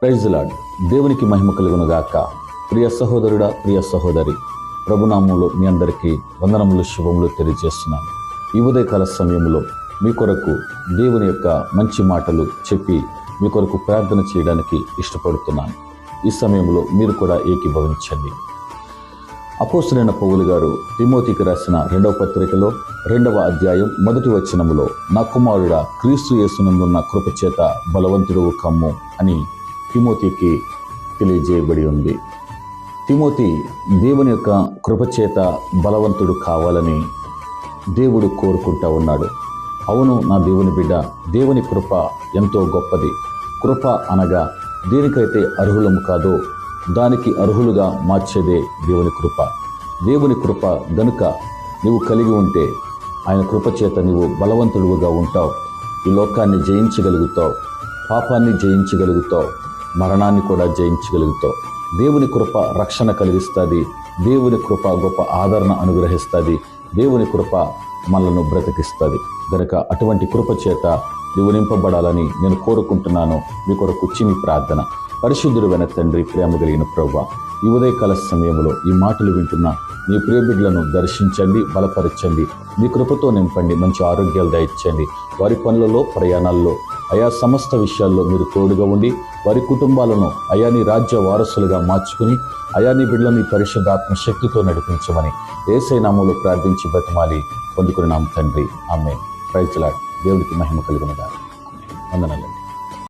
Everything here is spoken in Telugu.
Praise the lord. దేవునికి మహిమ కలుగును గాక. ప్రియ సహోదరుడా, ప్రియ సహోదరి, ప్రభునామంలో మీ అందరికీ వందనములు, శుభములు తెలియజేస్తున్నాను. ఈ ఉదయకాల సమయంలో మీ కొరకు దేవుని యొక్క మంచి మాటలు చెప్పి మీ కొరకు ప్రార్థన చేయడానికి ఇష్టపడుతున్నాను. ఈ సమయంలో మీరు కూడా ఏకీభవించండి. అపోస్తలుడైన పౌలు గారు తిమోతికి రాసిన 2వ పత్రికలో 2వ అధ్యాయం 1వ వచనములో, నా కుమారుడా, క్రీస్తు యేసునందున్న కృపచేత బలవంతుడు కమ్ము అని తిమోతికి తెలియజేయబడి ఉంది. తిమోతి దేవుని యొక్క కృపచేత బలవంతుడు కావాలని దేవుడు కోరుకుంటా ఉన్నాడు. అవును నా దేవుని బిడ్డ, దేవుని కృప ఎంతో గొప్పది. కృప అనగా దేనికైతే అర్హులము కాదో దానికి అర్హులుగా మార్చేదే దేవుని కృప. దేవుని కృప గనుక నీవు కలిగి ఉంటే ఆయన కృపచేత నీవు బలవంతుడుగా ఉంటావు. ఈ లోకాన్ని జయించగలుగుతావు, పాపాన్ని జయించగలుగుతావు, మరణాన్ని కూడా జయించగలుగుతావు. దేవుని కృప రక్షణ కలిగిస్తుంది. దేవుని కృప గొప్ప ఆదరణ అనుగ్రహిస్తుంది. దేవుని కృప మనలను బ్రతికిస్తుంది. గనుక అటువంటి కృప చేత నీవు నింపబడాలని నేను కోరుకుంటున్నాను. మీ కొరకు చిన్ని ప్రార్థన. పరిశుద్ధుడైన తండ్రి, ప్రేమ కలిగిన ప్రభువా, ఈ ఉదయకాల సమయంలో ఈ మాటలు వింటున్న మీ ప్రియ బిడ్డలను దర్శించండి, బలపరచండి, మీ కృపతో నింపండి, మంచి ఆరోగ్యాలు దయచేయండి. వారి పనులలో, ప్రయాణాల్లో, ఆయా సమస్త విషయాల్లో మీరు తోడుగా ఉండి వారి కుటుంబాలను అయాని రాజ్య వారసులుగా మార్చుకుని అయాని బిడ్డలని పరిశుద్ధాత్మ శక్తితో నడిపించమని యేసయ్య నామములో ప్రార్థించి బతిమాలి పొందుకుని నామ తండ్రి. ఆమేన్. Praise the Lord. దేవుడికి మహిమ కలుగును గాక. వందనాలండి.